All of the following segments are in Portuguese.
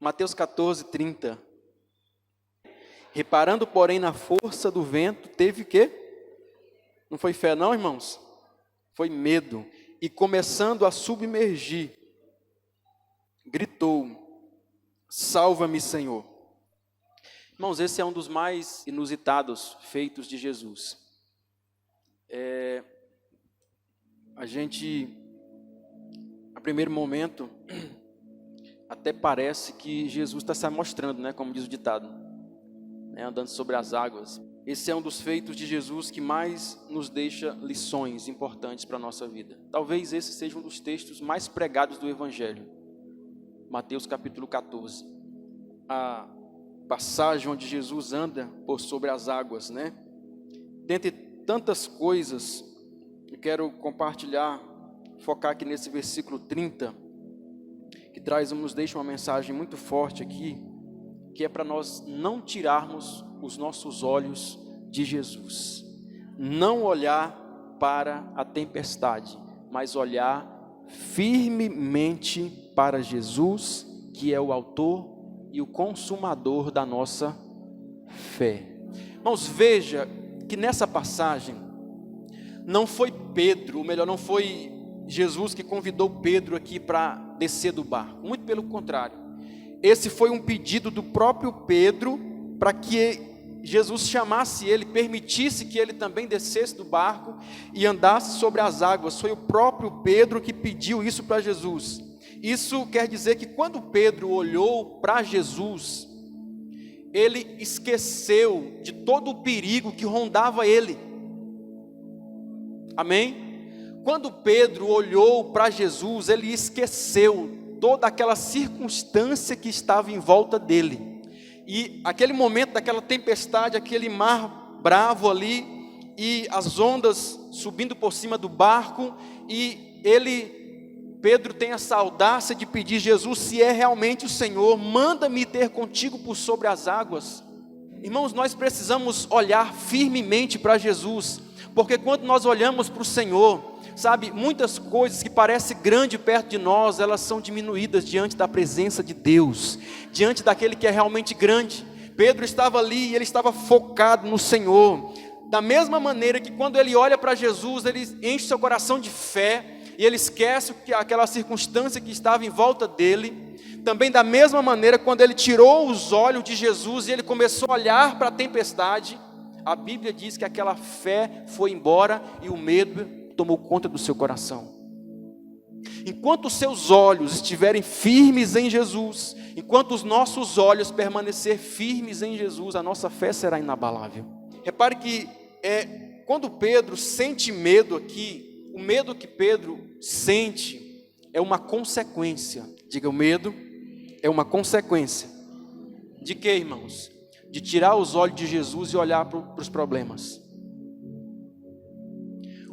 Mateus 14, 30. Reparando, porém, na força do vento, teve o quê? Não foi fé não, irmãos? Foi medo. E começando a submergir, gritou: salva-me, Senhor. Irmãos, esse é um dos mais inusitados feitos de Jesus. A primeiro momento, até parece que Jesus está se mostrando, né, como diz o ditado, né, andando sobre as águas. Esse é um dos feitos de Jesus que mais nos deixa lições importantes para a nossa vida. Talvez esse seja um dos textos mais pregados do Evangelho. Mateus capítulo 14. A passagem onde Jesus anda por sobre as águas, né? Dentre tantas coisas, eu quero compartilhar, focar aqui nesse versículo 30, que nos deixa uma mensagem muito forte aqui, que é para nós não tirarmos os nossos olhos de Jesus. Não olhar para a tempestade, mas olhar firmemente para Jesus, que é o autor e o consumador da nossa fé. Irmãos, veja que nessa passagem não foi Pedro, ou melhor, não foi Jesus que convidou Pedro aqui para descer do barco. Muito pelo contrário. Esse foi um pedido do próprio Pedro para que Jesus chamasse ele, permitisse que ele também descesse do barco e andasse sobre as águas. Foi o próprio Pedro que pediu isso para Jesus. Isso quer dizer que quando Pedro olhou para Jesus, ele esqueceu de todo o perigo que rondava ele. Amém? Quando Pedro olhou para Jesus, ele esqueceu toda aquela circunstância que estava em volta dele. E aquele momento daquela tempestade, aquele mar bravo ali, e as ondas subindo por cima do barco, e Pedro tem essa audácia de pedir: Jesus, se é realmente o Senhor, manda-me ter contigo por sobre as águas. Irmãos, nós precisamos olhar firmemente para Jesus, porque quando nós olhamos para o Senhor, sabe, muitas coisas que parecem grandes perto de nós, elas são diminuídas diante da presença de Deus, diante daquele que é realmente grande. Pedro estava ali e ele estava focado no Senhor, da mesma maneira que quando ele olha para Jesus, ele enche seu coração de fé, e ele esquece aquela circunstância que estava em volta dele. Também da mesma maneira, quando ele tirou os olhos de Jesus e ele começou a olhar para a tempestade, a Bíblia diz que aquela fé foi embora e o medo tomou conta do seu coração. Enquanto os seus olhos estiverem firmes em Jesus, enquanto os nossos olhos permanecer firmes em Jesus, a nossa fé será inabalável. Repare que quando Pedro sente medo aqui, o medo que Pedro sente é uma consequência. Diga, o medo é uma consequência. De quê, irmãos? De tirar os olhos de Jesus e olhar para os problemas.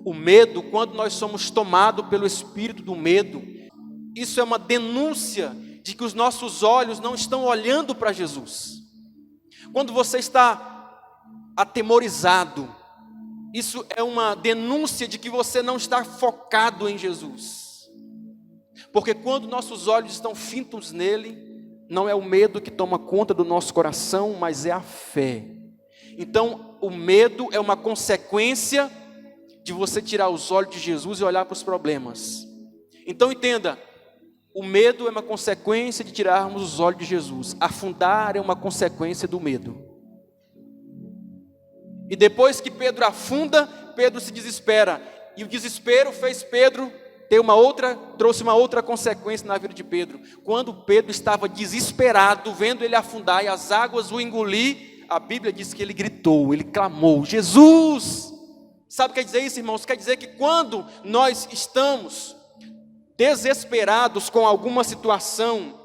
O medo, quando nós somos tomados pelo espírito do medo, isso é uma denúncia de que os nossos olhos não estão olhando para Jesus. Quando você está atemorizado, isso é uma denúncia de que você não está focado em Jesus. Porque quando nossos olhos estão fitos nele, não é o medo que toma conta do nosso coração, mas é a fé. Então, o medo é uma consequência de você tirar os olhos de Jesus e olhar para os problemas. Então entenda, o medo é uma consequência de tirarmos os olhos de Jesus. Afundar é uma consequência do medo. E depois que Pedro afunda, Pedro se desespera. E o desespero fez Pedro trouxe uma outra consequência na vida de Pedro. Quando Pedro estava desesperado, vendo ele afundar e as águas o engolir, a Bíblia diz que ele gritou, ele clamou: Jesus! Sabe o que quer dizer isso, irmãos? Quer dizer que quando nós estamos desesperados com alguma situação,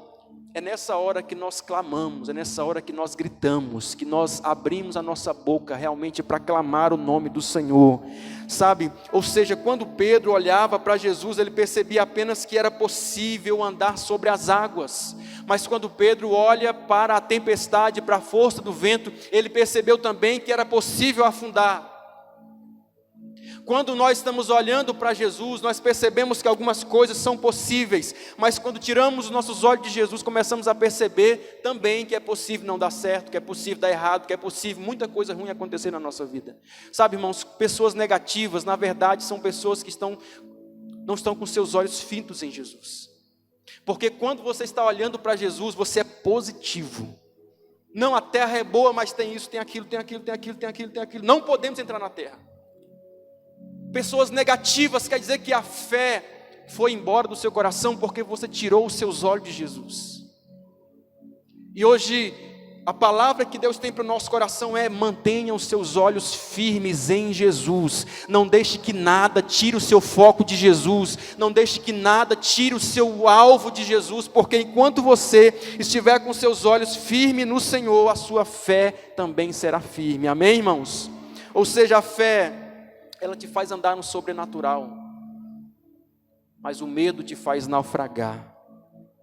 é nessa hora que nós clamamos, é nessa hora que nós gritamos, que nós abrimos a nossa boca realmente para clamar o nome do Senhor, sabe? Ou seja, quando Pedro olhava para Jesus, ele percebia apenas que era possível andar sobre as águas, mas quando Pedro olha para a tempestade, para a força do vento, ele percebeu também que era possível afundar. Quando nós estamos olhando para Jesus, nós percebemos que algumas coisas são possíveis, mas quando tiramos os nossos olhos de Jesus, começamos a perceber também que é possível não dar certo, que é possível dar errado, que é possível muita coisa ruim acontecer na nossa vida. Sabe, irmãos, pessoas negativas, na verdade, são pessoas que não estão com seus olhos fitos em Jesus. Porque quando você está olhando para Jesus, você é positivo. Não, a terra é boa, mas tem isso, tem aquilo, tem aquilo, tem aquilo, tem aquilo, tem aquilo. Não podemos entrar na terra. Pessoas negativas quer dizer que a fé foi embora do seu coração porque você tirou os seus olhos de Jesus. E hoje a palavra que Deus tem para o nosso coração é: mantenha os seus olhos firmes em Jesus. Não deixe que nada tire o seu foco de Jesus. Não deixe que nada tire o seu alvo de Jesus, porque enquanto você estiver com seus olhos firmes no Senhor, a sua fé também será firme. Amém, irmãos? Ou seja, a fé, ela te faz andar no sobrenatural, mas o medo te faz naufragar.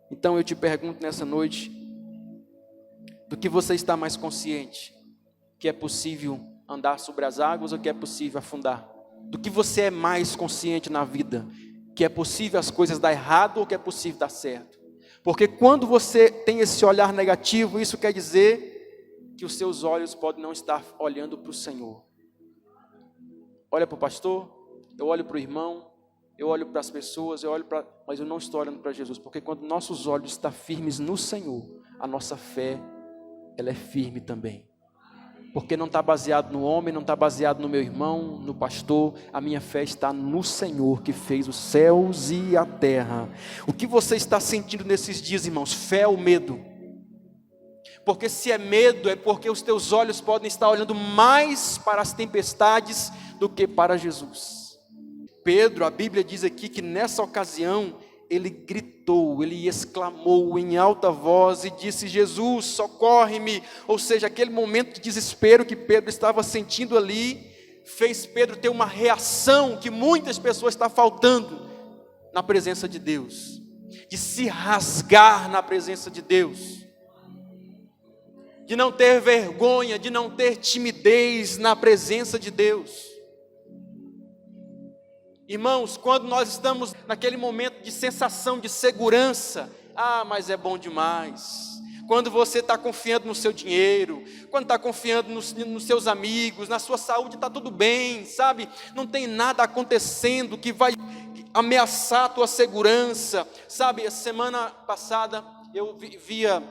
Então eu te pergunto nessa noite: do que você está mais consciente? Que é possível andar sobre as águas ou que é possível afundar? Do que você é mais consciente na vida? Que é possível as coisas dar errado ou que é possível dar certo? Porque quando você tem esse olhar negativo, isso quer dizer que os seus olhos podem não estar olhando para o Senhor. Olha para o pastor, eu olho para o irmão, eu olho para as pessoas, mas eu não estou olhando para Jesus, porque quando nossos olhos estão firmes no Senhor, a nossa fé, ela é firme também, porque não está baseado no homem, não está baseado no meu irmão, no pastor, a minha fé está no Senhor, que fez os céus e a terra. O que você está sentindo nesses dias, irmãos? Fé ou medo? Porque se é medo, é porque os teus olhos podem estar olhando mais para as tempestades do que para Jesus. Pedro, a Bíblia diz aqui que nessa ocasião, ele gritou, ele exclamou em alta voz e disse: Jesus, socorre-me. Ou seja, aquele momento de desespero que Pedro estava sentindo ali, fez Pedro ter uma reação que muitas pessoas estão faltando na presença de Deus, de se rasgar na presença de Deus, de não ter vergonha, de não ter timidez na presença de Deus. Irmãos, quando nós estamos naquele momento de sensação de segurança, mas é bom demais. Quando você está confiando no seu dinheiro, quando está confiando nos seus amigos, na sua saúde, está tudo bem, sabe? Não tem nada acontecendo que vai ameaçar a tua segurança, sabe? A semana passada eu via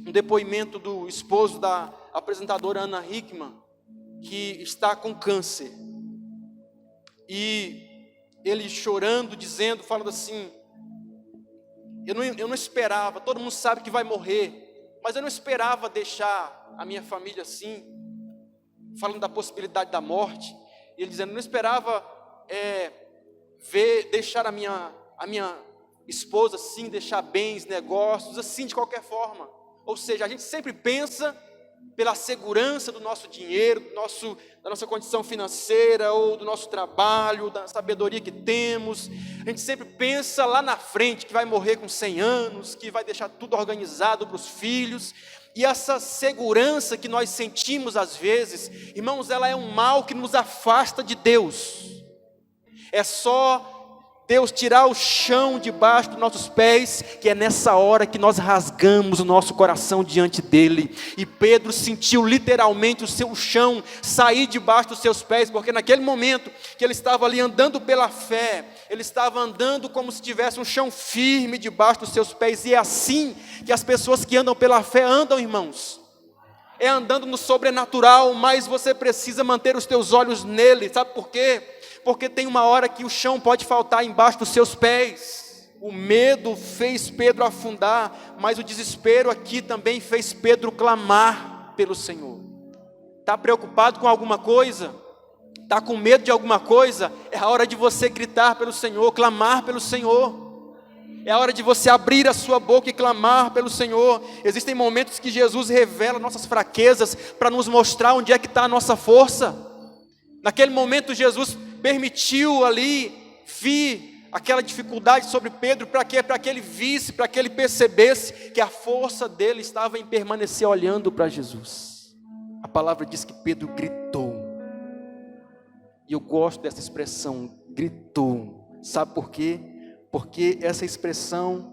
um depoimento do esposo da apresentadora Ana Hickman, que está com câncer. E ele chorando, falando assim: eu não esperava, todo mundo sabe que vai morrer, mas eu não esperava deixar a minha família assim, falando da possibilidade da morte. E ele dizendo: não esperava deixar a minha esposa assim, deixar bens, negócios, assim, de qualquer forma. Ou seja, a gente sempre pensa pela segurança do nosso dinheiro, da nossa condição financeira, ou do nosso trabalho, da sabedoria que temos. A gente sempre pensa lá na frente, que vai morrer com 100 anos, que vai deixar tudo organizado para os filhos. E essa segurança que nós sentimos às vezes, irmãos, ela é um mal que nos afasta de Deus. É só Deus tirar o chão debaixo dos nossos pés, que é nessa hora que nós rasgamos o nosso coração diante dele. E Pedro sentiu literalmente o seu chão sair debaixo dos seus pés, porque naquele momento que ele estava ali andando pela fé, ele estava andando como se tivesse um chão firme debaixo dos seus pés. E é assim que as pessoas que andam pela fé andam, irmãos. É andando no sobrenatural, mas você precisa manter os teus olhos nele. Sabe por quê? Porque tem uma hora que o chão pode faltar embaixo dos seus pés. O medo fez Pedro afundar, mas o desespero aqui também fez Pedro clamar pelo Senhor. Está preocupado com alguma coisa? Está com medo de alguma coisa? É a hora de você gritar pelo Senhor, clamar pelo Senhor. É a hora de você abrir a sua boca e clamar pelo Senhor. Existem momentos que Jesus revela nossas fraquezas para nos mostrar onde é que está a nossa força. Naquele momento Jesus permitiu ali vir aquela dificuldade sobre Pedro, para quê? Para que ele visse, para que ele percebesse que a força dele estava em permanecer olhando para Jesus. A palavra diz que Pedro gritou. E eu gosto dessa expressão, gritou. Sabe por quê? Porque essa expressão,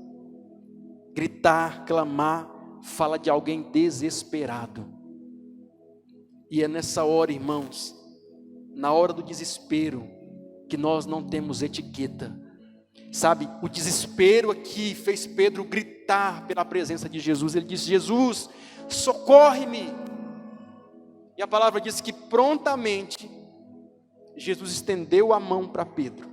gritar, clamar, fala de alguém desesperado. E é nessa hora, irmãos, na hora do desespero, que nós não temos etiqueta. Sabe, o desespero aqui fez Pedro gritar pela presença de Jesus. Ele disse: Jesus, socorre-me. E a palavra diz que prontamente Jesus estendeu a mão para Pedro.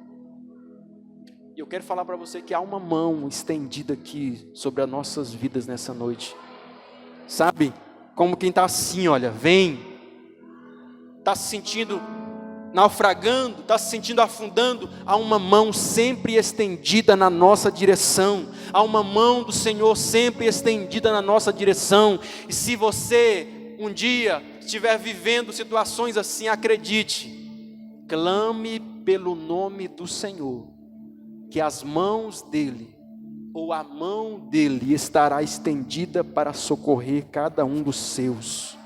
E eu quero falar para você que há uma mão estendida aqui sobre as nossas vidas nessa noite. Sabe, como quem está assim, olha, vem. Está se sentindo naufragando, está se sentindo afundando. Há uma mão sempre estendida na nossa direção. Há uma mão do Senhor sempre estendida na nossa direção. E se você um dia estiver vivendo situações assim, acredite, clame pelo nome do Senhor, que as mãos dele, ou a mão dele, estará estendida para socorrer cada um dos seus.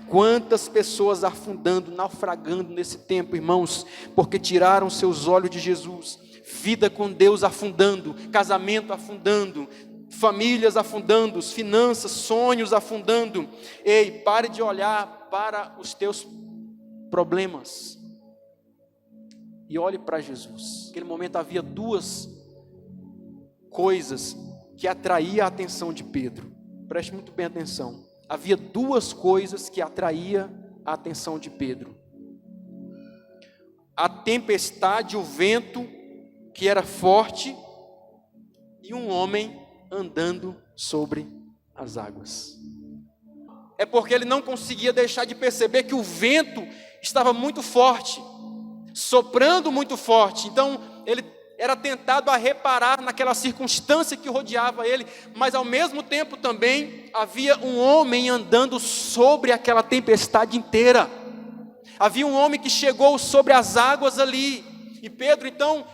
Quantas pessoas afundando, naufragando nesse tempo, irmãos, porque tiraram seus olhos de Jesus. Vida com Deus afundando, casamento afundando, famílias afundando, finanças, sonhos afundando. Ei, pare de olhar para os teus problemas e olhe para Jesus. Naquele momento havia duas coisas que atraíam a atenção de Pedro. Preste muito bem atenção. Havia duas coisas que atraíam a atenção de Pedro: a tempestade, o vento que era forte, e um homem andando sobre as águas. É porque ele não conseguia deixar de perceber que o vento estava muito forte, soprando muito forte. Então ele era tentado a reparar naquela circunstância que rodeava ele, mas ao mesmo tempo também havia um homem andando sobre aquela tempestade inteira. Havia um homem que chegou sobre as águas ali. E Pedro, então,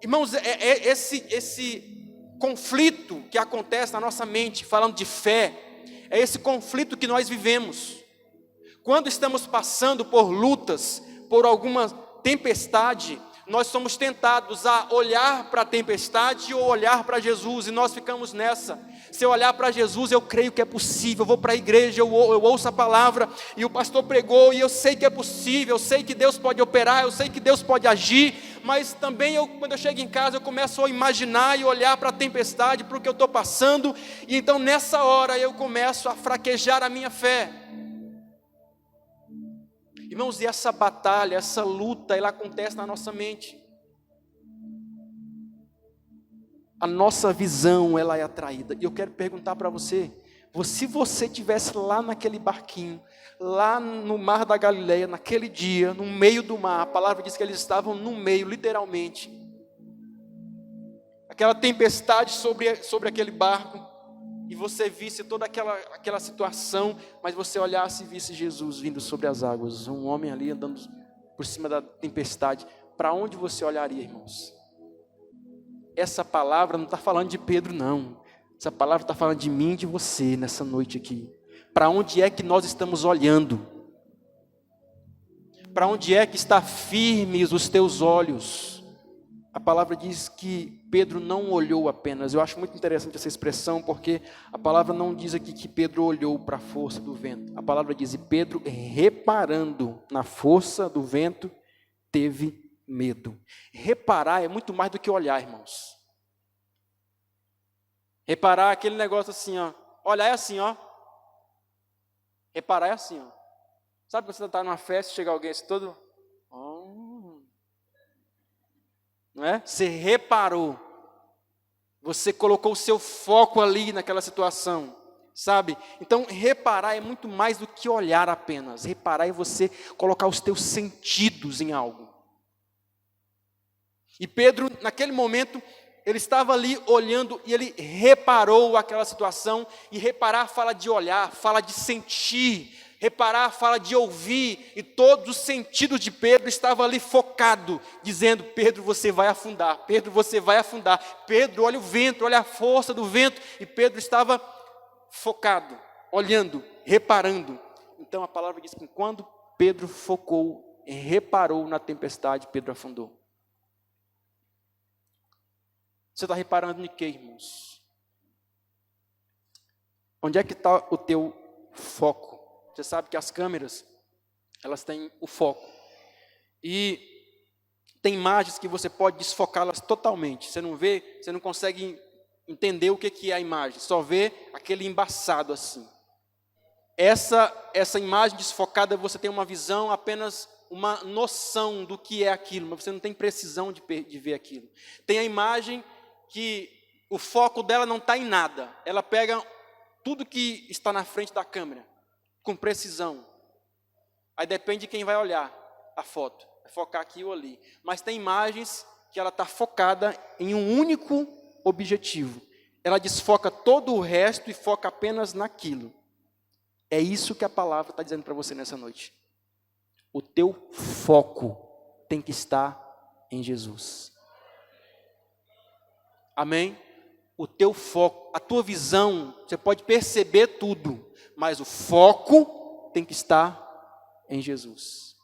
irmãos, esse conflito que acontece na nossa mente, falando de fé, é esse conflito que nós vivemos. Quando estamos passando por lutas, por alguma tempestade, nós somos tentados a olhar para a tempestade ou olhar para Jesus, e nós ficamos nessa. Se eu olhar para Jesus, eu creio que é possível. Eu vou para a igreja, eu ouço a palavra, e o pastor pregou, e eu sei que é possível, eu sei que Deus pode operar, eu sei que Deus pode agir, mas também quando eu chego em casa, eu começo a imaginar e olhar para a tempestade, para o que eu estou passando, e então nessa hora eu começo a fraquejar a minha fé. Irmãos, e essa batalha, essa luta, ela acontece na nossa mente. A nossa visão, ela é atraída. E eu quero perguntar para você, se você estivesse lá naquele barquinho, lá no mar da Galileia, naquele dia, no meio do mar, a palavra diz que eles estavam no meio, literalmente. Aquela tempestade sobre aquele barco, e você visse toda aquela situação, mas você olhasse e visse Jesus vindo sobre as águas, um homem ali andando por cima da tempestade. Para onde você olharia, irmãos? Essa palavra não está falando de Pedro, não. Essa palavra está falando de mim e de você nessa noite aqui. Para onde é que nós estamos olhando? Para onde é que está firmes os teus olhos? A palavra diz que Pedro não olhou apenas. Eu acho muito interessante essa expressão, porque a palavra não diz aqui que Pedro olhou para a força do vento. A palavra diz que Pedro, reparando na força do vento, teve medo. Reparar é muito mais do que olhar, irmãos. Reparar é aquele negócio assim, ó. Olhar é assim, ó. Reparar é assim, ó. Sabe quando você está numa festa e chega alguém assim todo... Não é? Você reparou, você colocou o seu foco ali naquela situação, sabe? Então reparar é muito mais do que olhar apenas. Reparar é você colocar os teus sentidos em algo. E Pedro, naquele momento, ele estava ali olhando e ele reparou aquela situação. E reparar fala de olhar, fala de sentir. Reparar fala de ouvir, e todos os sentidos de Pedro estavam ali focado, dizendo: Pedro, você vai afundar, Pedro, você vai afundar. Pedro, olha o vento, olha a força do vento. E Pedro estava focado, olhando, reparando. Então a palavra diz que quando Pedro focou, reparou na tempestade, Pedro afundou. Você está reparando em quê, irmãos? Onde é que está o teu foco? Você sabe que as câmeras, elas têm o foco. E tem imagens que você pode desfocá-las totalmente. Você não vê, você não consegue entender o que é a imagem. Só vê aquele embaçado assim. Essa imagem desfocada, você tem uma visão, apenas uma noção do que é aquilo, mas você não tem precisão de ver aquilo. Tem a imagem que o foco dela não está em nada. Ela pega tudo que está na frente da câmera, com precisão. Aí depende de quem vai olhar a foto, vai focar aqui ou ali. Mas tem imagens que ela está focada em um único objetivo. Ela desfoca todo o resto e foca apenas naquilo. É isso que a palavra está dizendo para você nessa noite. O teu foco tem que estar em Jesus. Amém? O teu foco, a tua visão, você pode perceber tudo, mas o foco tem que estar em Jesus.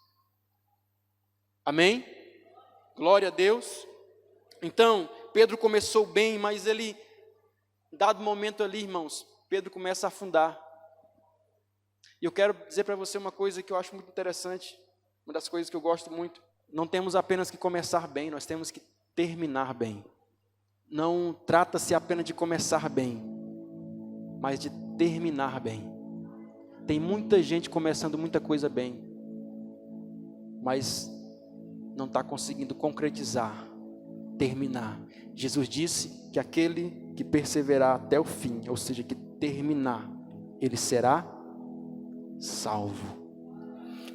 Amém? Glória a Deus. Então, Pedro começou bem, mas ele, dado momento ali, irmãos, Pedro começa a afundar. E eu quero dizer para você uma coisa que eu acho muito interessante, uma das coisas que eu gosto muito. Não temos apenas que começar bem, nós temos que terminar bem. Não trata-se apenas de começar bem, mas de terminar bem. Tem muita gente começando muita coisa bem, mas não está conseguindo concretizar, terminar. Jesus disse que aquele que perseverar até o fim, ou seja, que terminar, ele será salvo.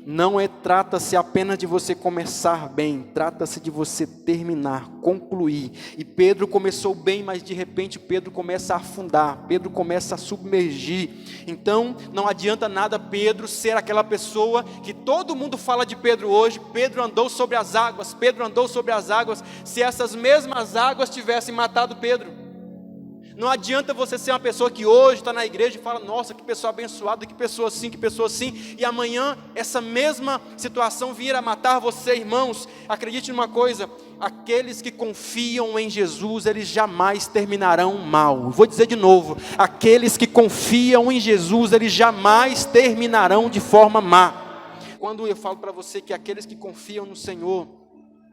Não trata-se apenas de você começar bem, trata-se de você terminar, concluir. E Pedro começou bem, mas de repente Pedro começa a afundar, Pedro começa a submergir. Então não adianta nada Pedro ser aquela pessoa que todo mundo fala de Pedro hoje. Pedro andou sobre as águas, Pedro andou sobre as águas, se essas mesmas águas tivessem matado Pedro. Não adianta você ser uma pessoa que hoje está na igreja e fala, nossa, que pessoa abençoada, que pessoa assim, e amanhã essa mesma situação vir a matar você, irmãos. Acredite numa coisa, aqueles que confiam em Jesus, eles jamais terminarão mal. Vou dizer de novo, aqueles que confiam em Jesus, eles jamais terminarão de forma má. Quando eu falo para você que aqueles que confiam no Senhor,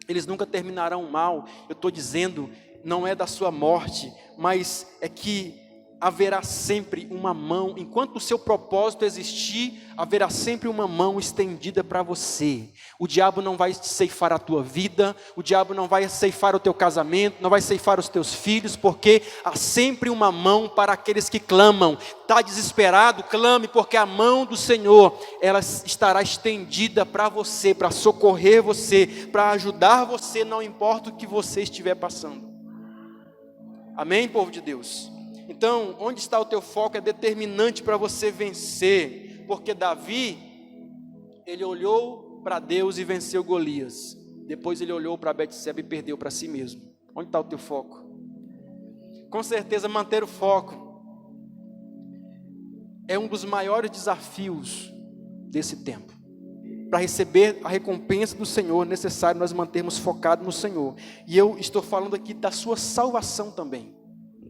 eles nunca terminarão mal, eu estou dizendo, não é da sua morte, mas é que haverá sempre uma mão, enquanto o seu propósito existir, haverá sempre uma mão estendida para você. O diabo não vai ceifar a tua vida, o diabo não vai ceifar o teu casamento, não vai ceifar os teus filhos, porque há sempre uma mão para aqueles que clamam. Está desesperado? Clame, porque a mão do Senhor, ela estará estendida para você, para socorrer você, para ajudar você, não importa o que você estiver passando. Amém, povo de Deus? Então, onde está o teu foco é determinante para você vencer, porque Davi, ele olhou para Deus e venceu Golias. Depois ele olhou para Betseba e perdeu para si mesmo. Onde está o teu foco? Com certeza manter o foco é um dos maiores desafios desse tempo. Para receber a recompensa do Senhor, é necessário nós mantermos focados no Senhor. E eu estou falando aqui da sua salvação também.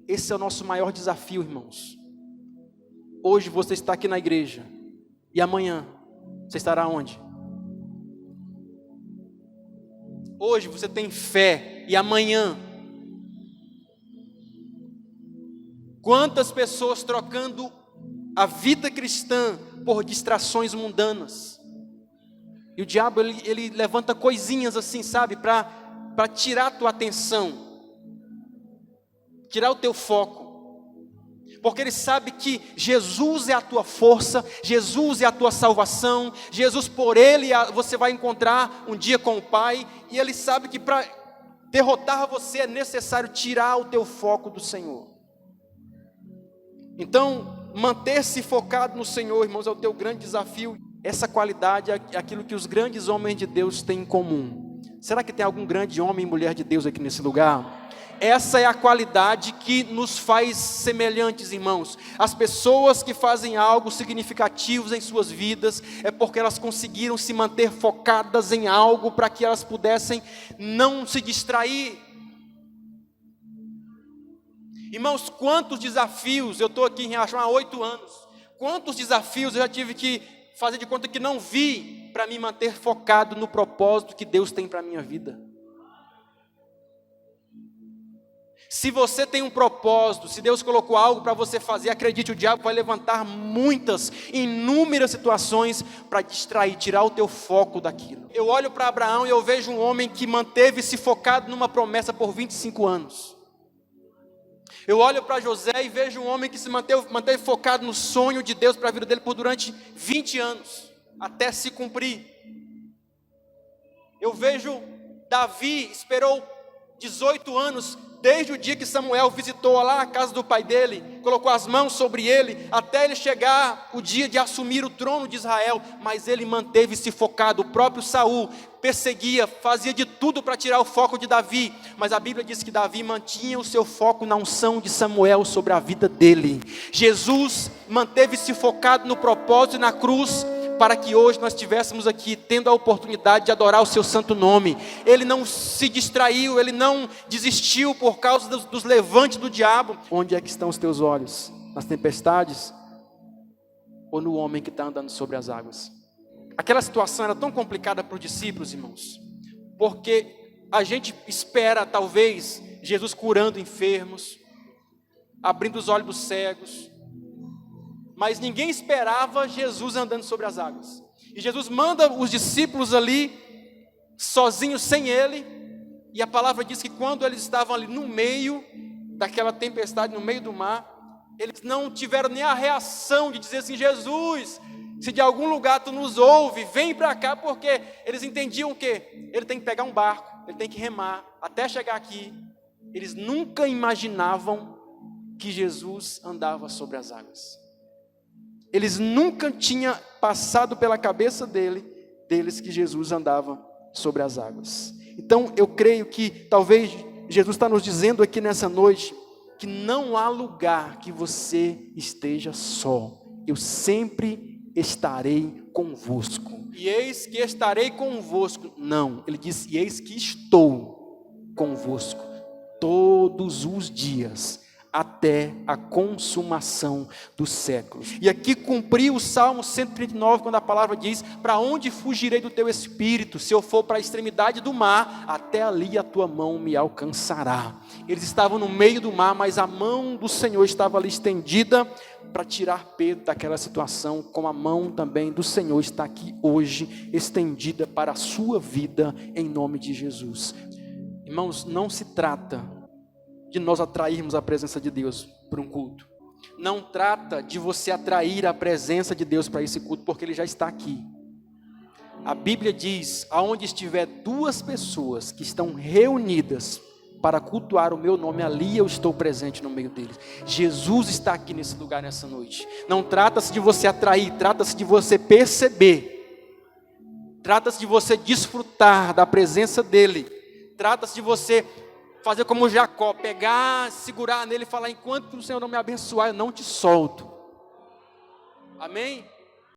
Esse é o nosso maior desafio, irmãos. Hoje você está aqui na igreja. E amanhã você estará onde? Hoje você tem fé. E amanhã? Quantas pessoas trocando a vida cristã por distrações mundanas? E o diabo, ele levanta coisinhas assim, sabe? Para tirar a tua atenção. Tirar o teu foco. Porque ele sabe que Jesus é a tua força. Jesus é a tua salvação. Jesus, por ele, você vai encontrar um dia com o Pai. E ele sabe que para derrotar você é necessário tirar o teu foco do Senhor. Então, manter-se focado no Senhor, irmãos, é o teu grande desafio. Essa qualidade é aquilo que os grandes homens de Deus têm em comum. Será que tem algum grande homem e mulher de Deus aqui nesse lugar? Essa é a qualidade que nos faz semelhantes, irmãos. As pessoas que fazem algo significativo em suas vidas, é porque elas conseguiram se manter focadas em algo, para que elas pudessem não se distrair. Irmãos, quantos desafios, eu estou aqui em Riachão há 8 anos, quantos desafios eu já tive que fazer de conta que não vi, para me manter focado no propósito que Deus tem para a minha vida. Se você tem um propósito, se Deus colocou algo para você fazer, acredite, o diabo vai levantar inúmeras situações para distrair, tirar o teu foco daquilo. Eu olho para Abraão e eu vejo um homem que manteve-se focado numa promessa por 25 anos. Eu olho para José e vejo um homem que se manteve focado no sonho de Deus para a vida dele durante 20 anos, até se cumprir. Eu vejo Davi, esperou 18 anos, desde o dia que Samuel visitou lá a casa do pai dele, colocou as mãos sobre ele, até ele chegar o dia de assumir o trono de Israel, mas ele manteve-se focado. O próprio Saul perseguia, fazia de tudo para tirar o foco de Davi, mas a Bíblia diz que Davi mantinha o seu foco na unção de Samuel sobre a vida dele. Jesus manteve-se focado no propósito e na cruz, para que hoje nós estivéssemos aqui, tendo a oportunidade de adorar o seu santo nome. Ele não se distraiu, ele não desistiu por causa dos levantes do diabo. Onde é que estão os teus olhos? Nas tempestades? Ou no homem que está andando sobre as águas? Aquela situação era tão complicada para os discípulos, irmãos, porque a gente espera talvez Jesus curando enfermos, abrindo os olhos dos cegos, mas ninguém esperava Jesus andando sobre as águas. E Jesus manda os discípulos ali, sozinhos, sem ele. E a palavra diz que quando eles estavam ali no meio daquela tempestade, no meio do mar, eles não tiveram nem a reação de dizer assim: Jesus, se de algum lugar tu nos ouve, vem para cá, porque eles entendiam que ele tem que pegar um barco, ele tem que remar até chegar aqui. Eles nunca imaginavam que Jesus andava sobre as águas. Eles nunca tinham passado pela cabeça deles que Jesus andava sobre as águas. Então eu creio que talvez Jesus está nos dizendo aqui nessa noite, que não há lugar que você esteja só. Eu sempre estarei convosco. E eis que estarei convosco. Não, ele disse: e eis que estou convosco todos os dias, até a consumação dos séculos. E aqui cumpriu o Salmo 139, quando a palavra diz: para onde fugirei do teu espírito? Se eu for para a extremidade do mar, até ali a tua mão me alcançará. Eles estavam no meio do mar, mas a mão do Senhor estava ali estendida para tirar Pedro daquela situação, como a mão também do Senhor está aqui hoje, estendida para a sua vida, em nome de Jesus. Irmãos, não se trata de nós atrairmos a presença de Deus para um culto. Não trata de você atrair a presença de Deus para esse culto, porque Ele já está aqui. A Bíblia diz: aonde estiver 2 pessoas que estão reunidas para cultuar o meu nome, ali eu estou presente no meio deles. Jesus está aqui nesse lugar nessa noite. Não trata-se de você atrair, trata-se de você perceber. Trata-se de você desfrutar da presença dEle. Trata-se de você fazer como Jacó, pegar, segurar nele e falar: enquanto o Senhor não me abençoar, eu não te solto. Amém?